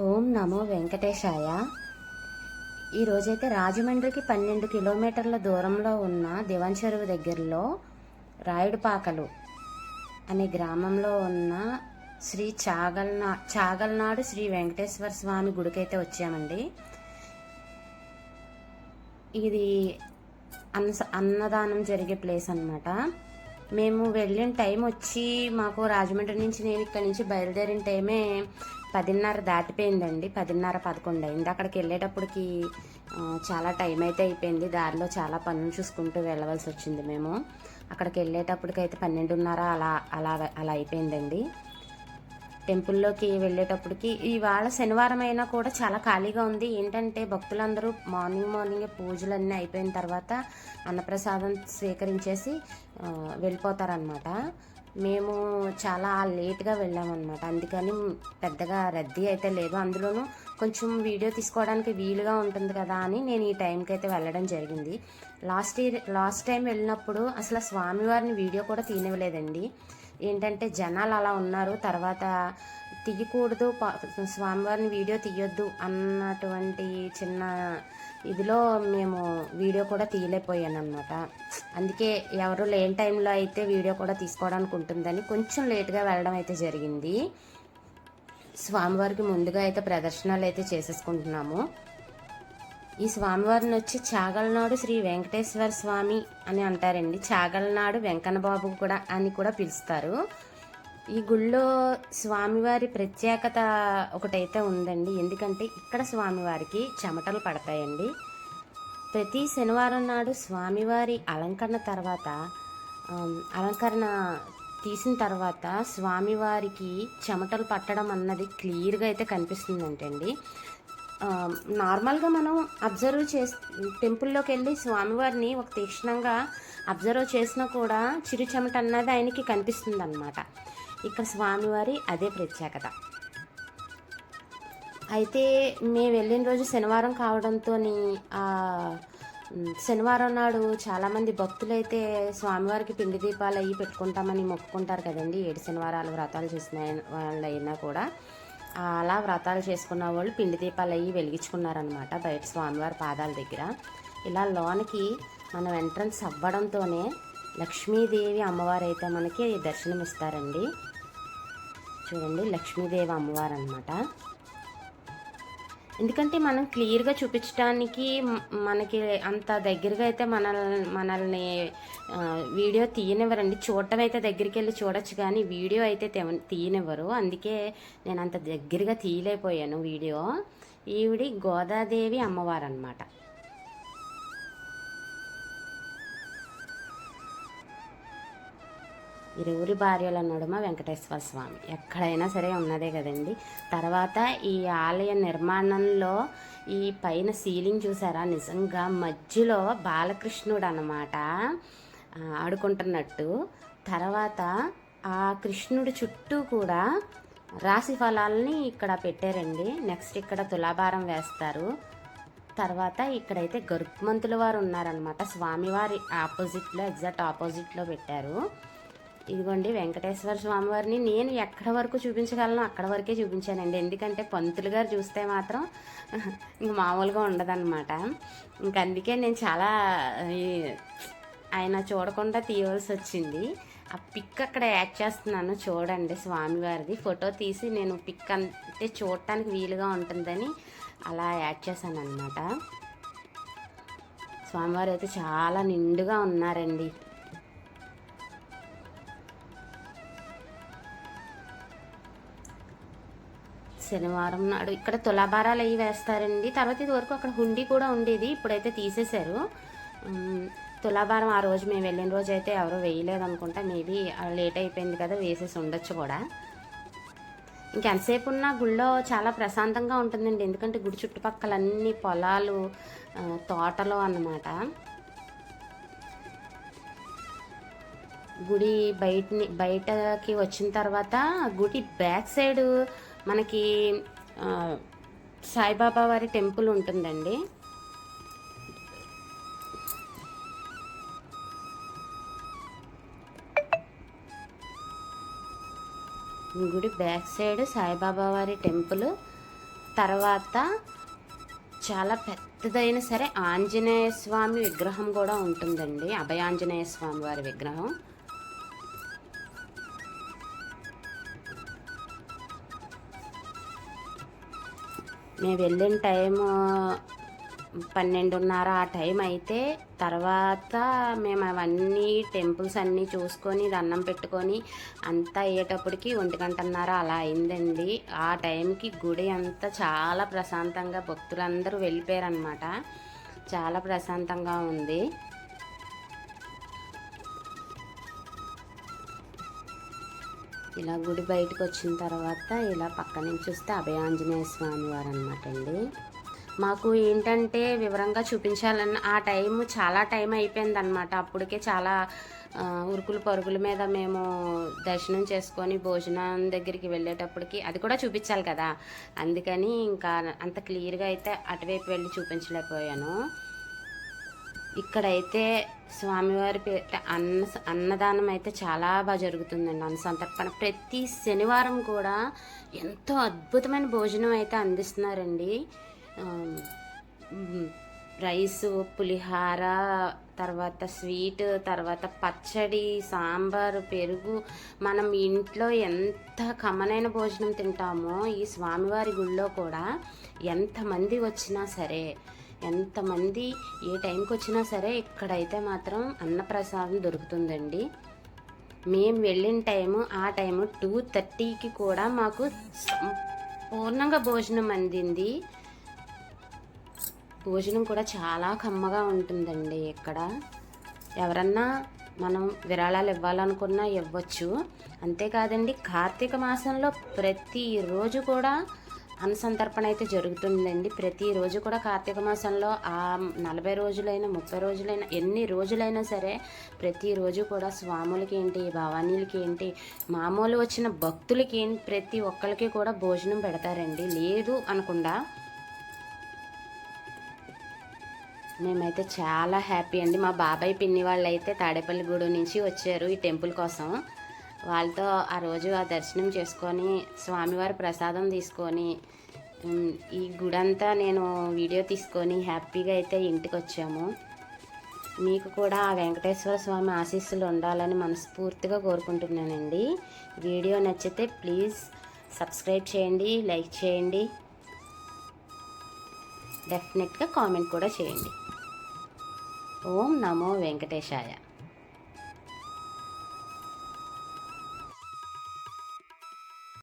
ఓం నమో వెంకటేశాయ. ఈరోజైతే రాజమండ్రికి 12 కిలోమీటర్ల దూరంలో ఉన్న దివాన్ చెరువు దగ్గరలో రాయుడుపాకలు అనే గ్రామంలో ఉన్న శ్రీ చాగల్నాడు శ్రీ వెంకటేశ్వర స్వామి గుడికైతే వచ్చామండి. ఇది అన్నదానం జరిగే ప్లేస్ అన్నమాట. మేము వెళ్ళిన టైం వచ్చి మాకు రాజమండ్రి నుంచి నేను ఇక్కడి నుంచి బయలుదేరిన టైమే 10:30 దాటిపోయిందండి. 10:30, 11 అయింది. అక్కడికి వెళ్ళేటప్పటికి చాలా టైం అయితే అయిపోయింది. దారిలో చాలా పనులు చూసుకుంటూ వెళ్ళవలసి వచ్చింది. మేము అక్కడికి వెళ్ళేటప్పటికైతే 12:30 అలా అయిపోయిందండి. టెంపుల్లోకి వెళ్ళేటప్పటికి ఇవాళ శనివారం అయినా కూడా చాలా ఖాళీగా ఉంది. ఏంటంటే భక్తులందరూ మార్నింగే పూజలన్నీ అయిపోయిన తర్వాత అన్నప్రసాదం స్వీకరించేసి వెళ్ళిపోతారనమాట. మేము చాలా లేట్గా వెళ్ళామన్నమాట. అందుకని పెద్దగా రద్దీ అయితే లేదు. అందులోనూ కొంచెం వీడియో తీసుకోవడానికి వీలుగా ఉంటుంది కదా అని నేను ఈ టైంకి అయితే వెళ్ళడం జరిగింది. లాస్ట్ టైం వెళ్ళినప్పుడు అసలు స్వామివారిని వీడియో కూడా తీయనివ్వలేదండి. ఏంటంటే జనాలు అలా ఉన్నారు. తర్వాత తీయకూడదు, స్వామివారిని వీడియో తీయొద్దు అన్నటువంటి చిన్న ఇదిలో మేము వీడియో కూడా తీయలేకపోయాను అనమాట. అందుకే ఎవరు లేని టైంలో అయితే వీడియో కూడా తీసుకోవడానికి ఉంటుందని కొంచెం లేట్గా వెళ్ళడం అయితే జరిగింది. స్వామివారికి ముందుగా అయితే ప్రదర్శనలు అయితే చేసేసుకుంటున్నాము. ఈ స్వామివారిని వచ్చి చాగల్నాడు శ్రీ వెంకటేశ్వర స్వామి అని అంటారండి. చాగల్నాడు వెంకన్నబాబు కూడా అని కూడా పిలుస్తారు. ఈ గుళ్ళో స్వామివారి ప్రత్యేకత ఒకటైతే ఉందండి. ఎందుకంటే ఇక్కడ స్వామివారికి చెమటలు పడతాయండి. ప్రతి శనివారం నాడు స్వామివారి అలంకరణ తీసిన తర్వాత స్వామివారికి చెమటలు పట్టడం అన్నది క్లియర్గా అయితే కనిపిస్తుందంటండి. నార్మల్గా మనం టెంపుల్లోకి వెళ్ళి స్వామివారిని ఒక తీక్షణంగా అబ్జర్వ్ చేసినా కూడా చిరు చెమట అన్నది ఆయనకి కనిపిస్తుంది అన్నమాట. ఇక్కడ స్వామివారి అదే ప్రత్యేకత. అయితే మేము వెళ్ళిన రోజు శనివారం కావడంతో శనివారం నాడు చాలామంది భక్తులు అయితే స్వామివారికి పిండి దీపాలు అవి పెట్టుకుంటామని మొక్కుకుంటారు కదండి. 7 శనివారాలు వ్రతాలు చేసిన వాళ్ళు అయినా కూడా అలా వ్రతాలు చేసుకున్న వాళ్ళు పిండి దీపాలు అవి వెలిగించుకున్నారనమాట బయట స్వామివారి పాదాల దగ్గర. ఇలా లోనికి మనం ఎంట్రన్స్ అవ్వడంతోనే లక్ష్మీదేవి అమ్మవారు అయితే మనకి దర్శనమిస్తారండి. చూడండి, లక్ష్మీదేవి అమ్మవారు అనమాట. ఎందుకంటే మనం క్లియర్గా చూపించడానికి మనకి అంత దగ్గరగా అయితే మనల్ని వీడియో తీయనివ్వరండి. చూడటం అయితే దగ్గరికి వెళ్ళి చూడొచ్చు కానీ వీడియో అయితే తీయనివ్వరు. అందుకే నేను అంత దగ్గరగా తీయలేకపోయాను వీడియో. ఈవిడి గోదాదేవి అమ్మవారు అన్నమాట. ఇరువురి భార్యల నడుమ వెంకటేశ్వర స్వామి ఎక్కడైనా సరే ఉన్నదే కదండి. తర్వాత ఈ ఆలయ నిర్మాణంలో ఈ పైన సీలింగ్ చూసారా, నిజంగా మధ్యలో బాలకృష్ణుడు అన్నమాట ఆడుకుంటున్నట్టు. తర్వాత ఆ కృష్ణుడి చుట్టూ కూడా రాశి ఫలాలని ఇక్కడ పెట్టారండి. నెక్స్ట్ ఇక్కడ తులాభారం వేస్తారు. తర్వాత ఇక్కడైతే గరుత్మంతుల వారు ఉన్నారనమాట. స్వామివారి ఎగ్జాక్ట్ ఆపోజిట్లో పెట్టారు. ఇదిగోండి వెంకటేశ్వర స్వామివారిని నేను ఎక్కడ వరకు చూపించగలను అక్కడ వరకే చూపించానండి. ఎందుకంటే పంతులు గారు చూస్తే మాత్రం ఇంక మామూలుగా ఉండదన్నమాట. ఇంక అందుకే నేను చాలా ఆయన చూడకుండా తీయవలసి వచ్చింది. ఆ పిక్ అక్కడ యాడ్ చేస్తున్నాను చూడండి. స్వామివారిది ఫోటో తీసి నేను పిక్ అంటే చూడటానికి వీలుగా ఉంటుందని అలా యాడ్ చేశాను అనమాట. స్వామివారు అయితే చాలా నిండుగా ఉన్నారండి. శనివారం నాడు ఇక్కడ తులాభారాలు అవి వేస్తారండి. తర్వాత ఇది వరకు అక్కడ హుండీ కూడా ఉండేది, ఇప్పుడైతే తీసేశారు. తులాభారం ఆ రోజు మేము వెళ్ళిన రోజు అయితే ఎవరో వేయలేదు అనుకుంటా. మేబీ లేట్ అయిపోయింది కదా, వేసేసి ఉండొచ్చు కూడా. ఇంకెంతసేపు ఉన్న గుళ్ళో చాలా ప్రశాంతంగా ఉంటుందండి. ఎందుకంటే గుడి చుట్టుపక్కల అన్ని పొలాలు, తోటలు అన్నమాట. గుడి బయటకి వచ్చిన తర్వాత గుడి బ్యాక్ సైడ్ మనకి సాయిబాబా వారి టెంపుల్ ఉంటుందండి. గుడి బ్యాక్ సైడ్ సాయిబాబా వారి టెంపుల్, తర్వాత చాలా పెద్దదైన సరే ఆంజనేయ స్వామి విగ్రహం కూడా ఉంటుందండి, అభయాంజనేయ స్వామి వారి విగ్రహం. మేము వెళ్ళిన టైము 12:30 ఆ టైం అయితే, తర్వాత మేము అవన్నీ టెంపుల్స్ అన్నీ చూసుకొని దండం పెట్టుకొని అంతా అయ్యేటప్పటికి 1:30 అలా అయిందండి. ఆ టైంకి గుడి అంతా చాలా ప్రశాంతంగా భక్తులందరూ వెళ్ళిపోయారనమాట. చాలా ప్రశాంతంగా ఉంది. ఇలా గుడి బయటకు వచ్చిన తర్వాత ఇలా పక్క నుంచి చూస్తే అభయాంజనేయ స్వామి వారు అనమాట అండి. మాకు ఏంటంటే వివరంగా చూపించాలన్న ఆ టైం చాలా టైం అయిపోయిందనమాట. అప్పటికే చాలా ఉరుకులు పరుగుల మీద మేము దర్శనం చేసుకొని భోజనం దగ్గరికి వెళ్ళేటప్పటికి అది కూడా చూపించాలి కదా, అందుకని ఇంకా అంత క్లియర్గా అయితే అటువైపు వెళ్ళి చూపించలేకపోయాను. ఇక్కడైతే స్వామివారి పేట అన్నదానం అయితే చాలా బాగా జరుగుతుందండి. అన్నసంతర్పణ ప్రతి శనివారం కూడా ఎంతో అద్భుతమైన భోజనం అయితే అందిస్తున్నారండి. రైసు, పులిహార, తర్వాత స్వీట్, తర్వాత పచ్చడి, సాంబారు, పెరుగు. మనం ఇంట్లో ఎంత కమ్మనైన భోజనం తింటామో ఈ స్వామివారి గుళ్ళో కూడా ఎంతమంది వచ్చినా సరే, ఎంతమంది ఏ టైంకి వచ్చినా సరే ఇక్కడైతే మాత్రం అన్నప్రసాదం దొరుకుతుందండి. మేము వెళ్ళిన టైము ఆ టైము 2:30కి కూడా మాకు సంపూర్ణంగా భోజనం అందింది. భోజనం కూడా చాలా కమ్మగా ఉంటుందండి ఇక్కడ. ఎవరన్నా మనం విరాళాలు ఇవ్వాలనుకున్నా ఇవ్వచ్చు. అంతేకాదండి, కార్తీక మాసంలో ప్రతిరోజు కూడా అన్నసంతర్పణ అయితే జరుగుతుందండి. ప్రతిరోజు కూడా కార్తీక మాసంలో ఆ 40 రోజులైనా 30 రోజులైనా ఎన్ని రోజులైనా సరే ప్రతిరోజు కూడా స్వాములకి ఏంటి, భవానీలకి ఏంటి, మామూలు వచ్చిన భక్తులకి ఏంటి, ప్రతి ఒక్కరికి కూడా భోజనం పెడతారండి. లేదు అనకుండా మేమైతే చాలా హ్యాపీ అండి. మా బాబాయ్ పిన్ని వాళ్ళు అయితే తాడేపల్లిగూడెం నుంచి వచ్చారు ఈ టెంపుల్ కోసం. వాళ్ళతో ఆ రోజు ఆ దర్శనం చేసుకొని స్వామివారి ప్రసాదం తీసుకొని ఈ గుడంతా నేను వీడియో తీసుకొని హ్యాపీగా అయితే ఇంటికి వచ్చాము. మీకు కూడా ఆ వెంకటేశ్వర స్వామి ఆశీస్సులు ఉండాలని మనస్ఫూర్తిగా కోరుకుంటున్నానండి. వీడియో నచ్చితే ప్లీజ్ సబ్స్క్రైబ్ చేయండి, లైక్ చేయండి, డెఫినెట్గా కామెంట్ కూడా చేయండి. ఓం నమో వెంకటేశాయ.